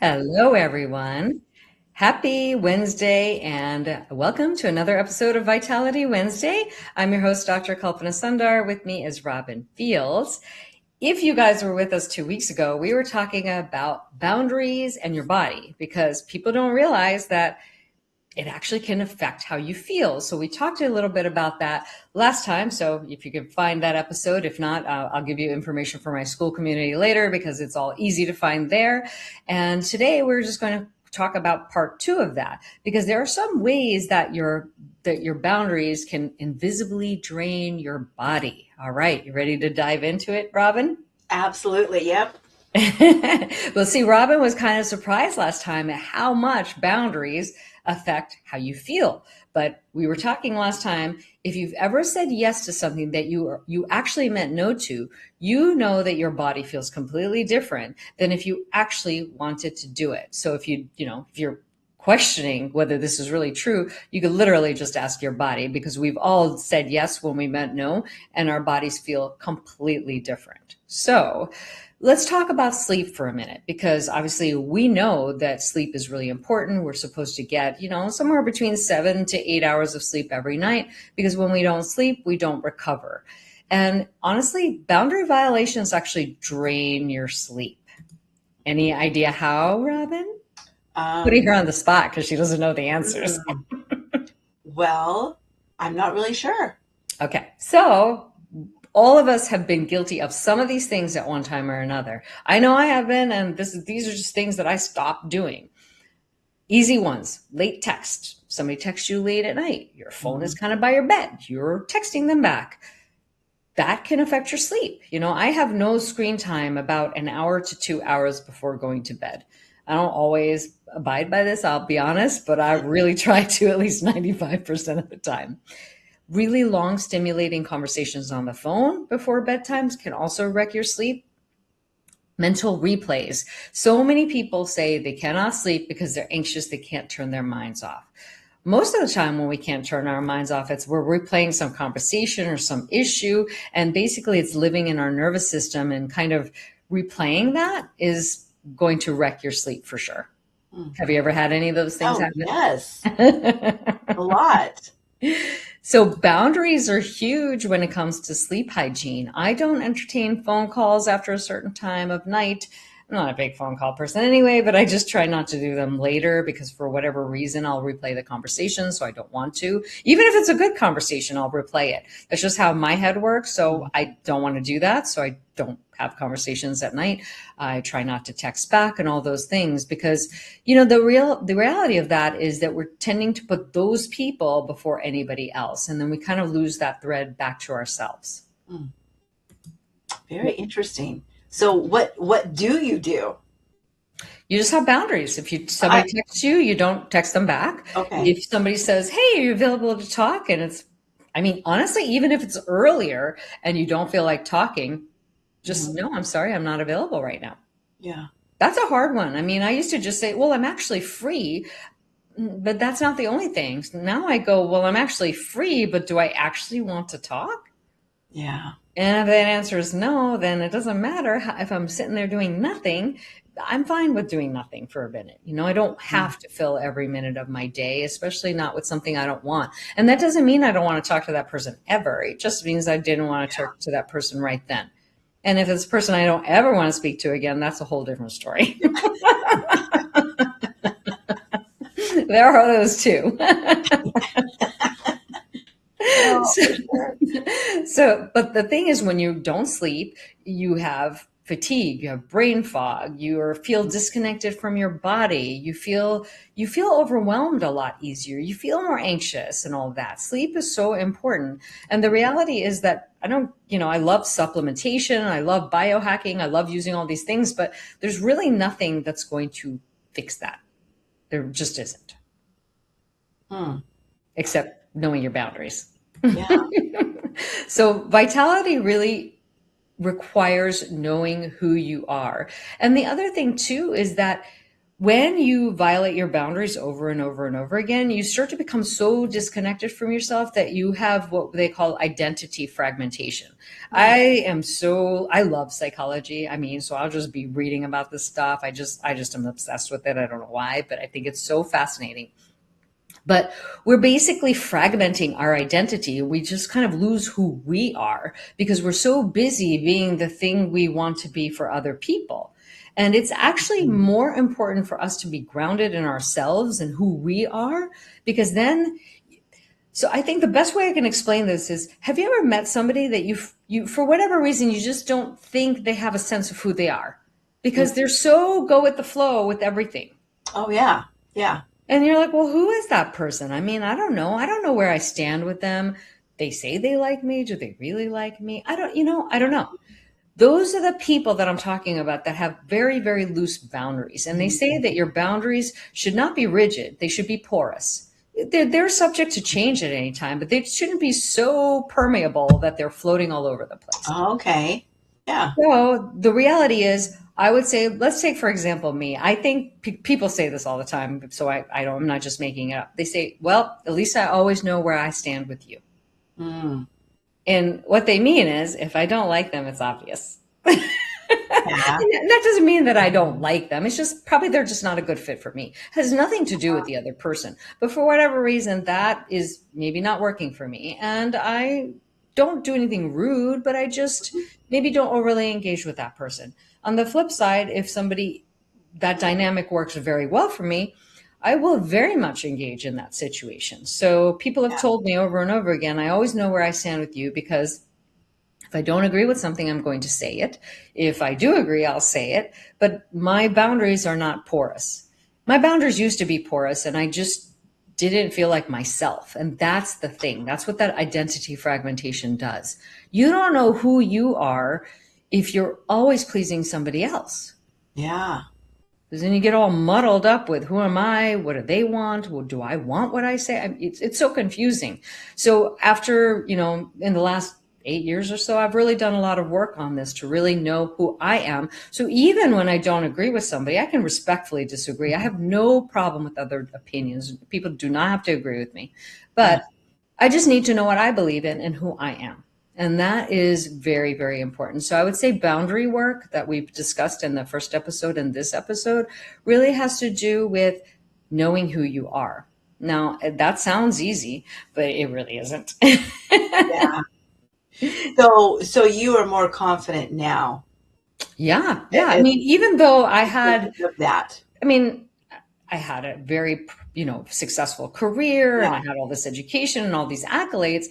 Hello, everyone. Happy Wednesday, and welcome to another episode of Vitality Wednesday. I'm your host, Dr. Kalpana Sundar. With me is Robin Fields. If you guys were with us 2 weeks ago, we were talking about boundaries and your body because people don't realize that it actually can affect how you feel. So we talked a little bit about that last time. So if you can find that episode, if not, I'll give you information for my school community later because it's all easy to find there. And today we're just going to talk about part two of that because there are some ways that your boundaries can invisibly drain your body. All right, you ready to dive into it, Robin? Absolutely. Yep. Well, see, Robin was kind of surprised last time at how much boundaries affect how you feel. But we were talking last time, if you've ever said yes to something that you actually meant no to, you know that your body feels completely different than if you actually wanted to do it. So if you're questioning whether this is really true, you could literally just ask your body because we've all said yes when we meant no, and our bodies feel completely different. So, let's talk about sleep for a minute because obviously we know that sleep is really important. We're supposed to get, somewhere between 7 to 8 hours of sleep every night because when we don't sleep, we don't recover. And honestly, boundary violations actually drain your sleep. Any idea how, Robin? Putting Um, her on the spot because she doesn't know the answers. hmm, well, I'm not really sure. Okay, so all of us have been guilty of some of these things at one time or another. I know I have been, and these are just things that I stopped doing. Easy ones, late text. Somebody texts you late at night. Your phone is Mhm. kind of by your bed. You're texting them back. That can affect your sleep. I have no screen time about an hour to 2 hours before going to bed. I don't always abide by this, I'll be honest, but I really try to at least 95% of the time. Really long, stimulating conversations on the phone before bedtimes can also wreck your sleep. Mental replays. So many people say they cannot sleep because they're anxious, they can't turn their minds off. Most of the time, when we can't turn our minds off, it's we're replaying some conversation or some issue. And basically, it's living in our nervous system, and kind of replaying that is going to wreck your sleep for sure. Mm. Have you ever had any of those things Oh, happen? yes, a lot. So boundaries are huge when it comes to sleep hygiene. I don't entertain phone calls after a certain time of night. I'm not a big phone call person anyway, but I just try not to do them later because for whatever reason, I'll replay the conversation. So I don't want to. Even if it's a good conversation, I'll replay it. That's just how my head works. So Mm. I don't want to do that. So I don't have conversations at night. I try not to text back and all those things because the reality of that is that we're tending to put those people before anybody else, and then we kind of lose that thread back to ourselves. Mm. Very interesting. So, what do you do? You just have boundaries. If somebody I texts you, you don't text them back. okay. If somebody says, "Hey, are you available to talk?" and honestly, even if it's earlier and you don't feel like talking, just Mhm. no, I'm sorry, I'm not available right now. Yeah. That's a hard one. I used to just say, "Well, I'm actually free." But that's not the only thing. So now I go, well, I'm actually free, but do I actually want to talk? Yeah. And if that answer is no, then it doesn't matter if I'm sitting there doing nothing. I'm fine with doing nothing for a minute. I don't Mm. have to fill every minute of my day, especially not with something I don't want. And that doesn't mean I don't want to talk to that person ever. It just means I didn't want to Yeah. talk to that person right then. And if it's a person I don't ever want to speak to again, that's a whole different story. There are those too. Oh, so, for sure. but the thing is, when you don't sleep, you have fatigue, you have brain fog, feel disconnected from your body, you feel overwhelmed a lot easier, you feel more anxious, and all that. Sleep is so important, and the reality is that I love supplementation, I love biohacking, I love using all these things, but there's really nothing that's going to fix that. There just isn't, Hmm. except knowing your boundaries. Yeah. So vitality really requires knowing who you are. And the other thing too is that when you violate your boundaries over and over and over again, you start to become so disconnected from yourself that you have what they call identity fragmentation. Hmm. I love psychology. I mean, so I'll just be reading about this stuff. I just am obsessed with it. I don't know why, but I think it's so fascinating. But we're basically fragmenting our identity. We just kind of lose who we are because we're so busy being the thing we want to be for other people. And it's actually more important for us to be grounded in ourselves and who we are, because then, so I think the best way I can explain this is, have you ever met somebody that you, for whatever reason, you just don't think they have a sense of who they are because they're so go with the flow with everything. Oh yeah, yeah. And you're like, well, who is that person? I mean, I don't know. I don't know where I stand with them. They say they like me. Do they really like me? I don't know. Those are the people that I'm talking about that have very, very loose boundaries. And they say that your boundaries should not be rigid, they should be porous. They're subject to change at any time, but they shouldn't be so permeable that they're floating all over the place. Oh, okay. Yeah. So the reality is, I would say, let's take, for example, me. I think people say this all the time. So I'm not just making it up. They say, well, at least I always know where I stand with you. Mm. And what they mean is, if I don't like them, it's obvious. Yeah. That doesn't mean that I don't like them. It's just probably they're just not a good fit for me. It has nothing to do with the other person. But for whatever reason, that is maybe not working for me. And I don't do anything rude, but I just maybe don't overly engage with that person. On the flip side, if somebody, that dynamic works very well for me, I will very much engage in that situation. So people have Yeah. told me over and over again, I always know where I stand with you because if I don't agree with something, I'm going to say it. If I do agree, I'll say it. But my boundaries are not porous. My boundaries used to be porous, and I just didn't feel like myself. And that's the thing. That's what that identity fragmentation does. You don't know who you are if you're always pleasing somebody else. Yeah. Because then you get all muddled up with who am I? What do they want? Well, do I want what I say? It's so confusing. So after, in the last 8 years or so, I've really done a lot of work on this to really know who I am. So even when I don't agree with somebody, I can respectfully disagree. I have no problem with other opinions. People do not have to agree with me, Yeah. but I just need to know what I believe in and who I am. And that is very, very important. So I would say boundary work that we've discussed in the first episode and this episode really has to do with knowing who you are. Now, that sounds easy, but it really isn't. Yeah. So you are more confident now Yeah. Yeah. I as mean, even though because of that. I mean, I had a very, successful career and Yeah. I had all this education and all these accolades.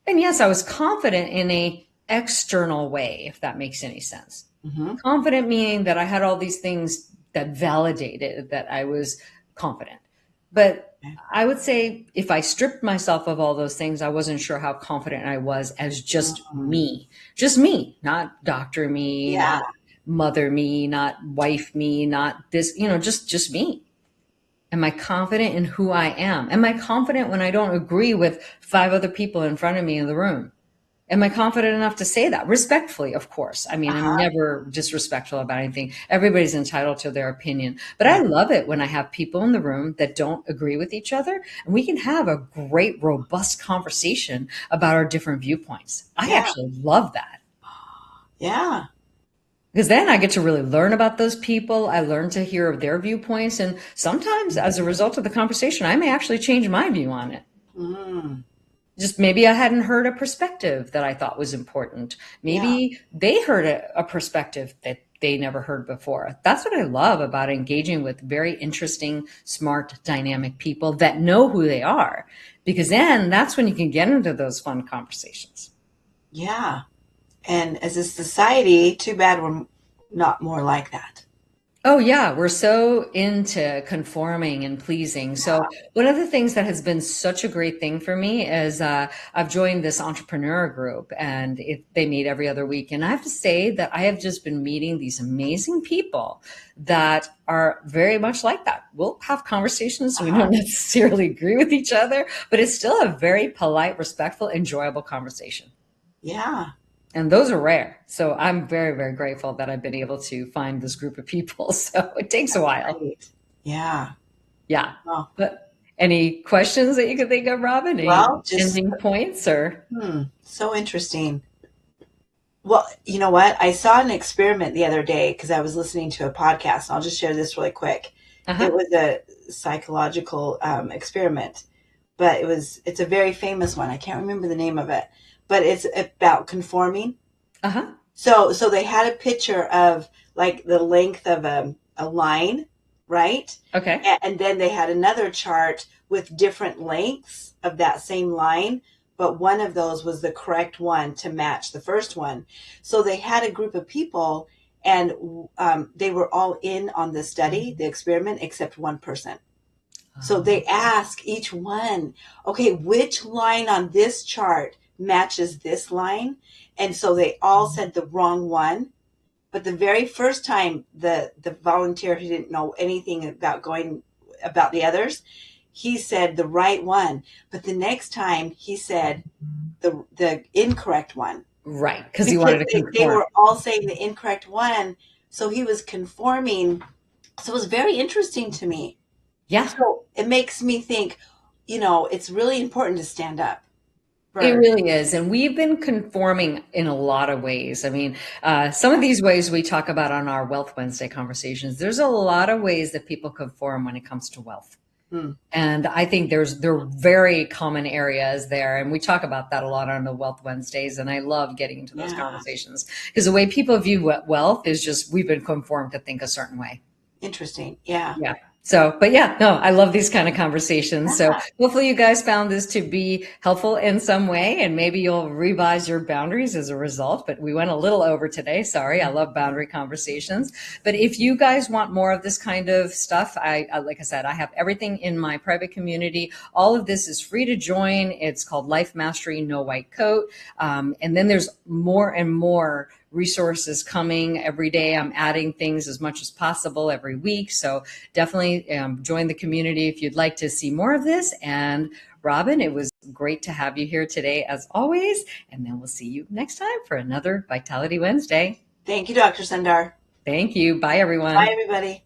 And yes, I was confident in a external way, if that makes any sense. Hmm. Confident meaning that I had all these things that validated that I was confident. But I would say if I stripped myself of all those things, I wasn't sure how confident I was as just me, not doctor me, Yeah. not mother me, not wife me, not this, just me. Am I confident in who I am? Am I confident when I don't agree with five other people in front of me in the room? Am I confident enough to say that respectfully? Of course. I mean, I'm Uh-huh. never disrespectful about anything. Everybody's entitled to their opinion. But I Yeah. love it when I have people in the room that don't agree with each other and we can have a great, robust conversation about our different viewpoints. I Yeah. actually love that Yeah. because then I get to really learn about those people. I learn to hear their viewpoints. And sometimes, as a result of the conversation, I may actually change my view on it. Mm. Just maybe I hadn't heard a perspective that I thought was important. Yeah. Maybe they heard a perspective that they never heard before. That's what I love about engaging with very interesting, smart, dynamic people that know who they are, because then that's when you can get into those fun conversations. Yeah. And as a society, too bad we're not more like that. Oh, yeah, we're so into conforming and pleasing. So, one of the things that has been such a great thing for me is I've joined this entrepreneur group and they meet every other week. And I have to say that I have just been meeting these amazing people that are very much like that. We'll have conversations. We don't necessarily agree with each other, but it's still a very polite, respectful, enjoyable conversation. Yeah. And those are rare. So I'm very, very grateful that I've been able to find this group of people. So it takes a while. Right. Yeah. Yeah. Oh, But any questions that you could think of, Robin? Any well, just ending points or? so interesting. Well, you know what? I saw an experiment the other day because I was listening to a podcast. And I'll just share this really quick. It Uh-huh. was a psychological experiment, but it's a very famous one. I can't remember the name of it, but it's about conforming. Uh-huh. So they had a picture of like the length of a line, right? Okay. And then they had another chart with different lengths of that same line, but one of those was the correct one to match the first one. So they had a group of people, and they were all in on the study, the experiment, except one person. So they ask each one, okay, which line on this chart matches this line? And so they all said the wrong one. But the very first time the volunteer who didn't know anything about going about the others, he said the right one. But the next time he said the incorrect one Right. Because he because wanted to they conform. were all saying the incorrect one. So he was conforming. So it was very interesting to me. Yeah. So it makes me think, it's really important to stand up It for, really is. And we've been conforming in a lot of ways. I mean, some of these ways we talk about on our Wealth Wednesday conversations, there's a lot of ways that people conform when it comes to wealth. hmm, And I think there are very common areas there. And we talk about that a lot on the Wealth Wednesdays. And I love getting into those yeah, conversations because the way people view wealth is just we've been conformed to think a certain way. interesting. Yeah. Yeah. So, but yeah, no, I love these kind of conversations. So Yeah. hopefully you guys found this to be helpful in some way and maybe you'll revise your boundaries as a result. But we went a little over today. Sorry. I love boundary conversations. But if you guys want more of this kind of stuff, like I said, I have everything in my private community. All of this is free to join. It's called Life Mastery No White Coat. And then there's more and more resources coming every day. I'm adding things as much as possible every week. So definitely join the community if you'd like to see more of this. And Robin, it was great to have you here today as always. And then we'll see you next time for another Vitality Wednesday. Thank you, Dr. Sundar. Thank you. Bye, Bye, everyone. everybody.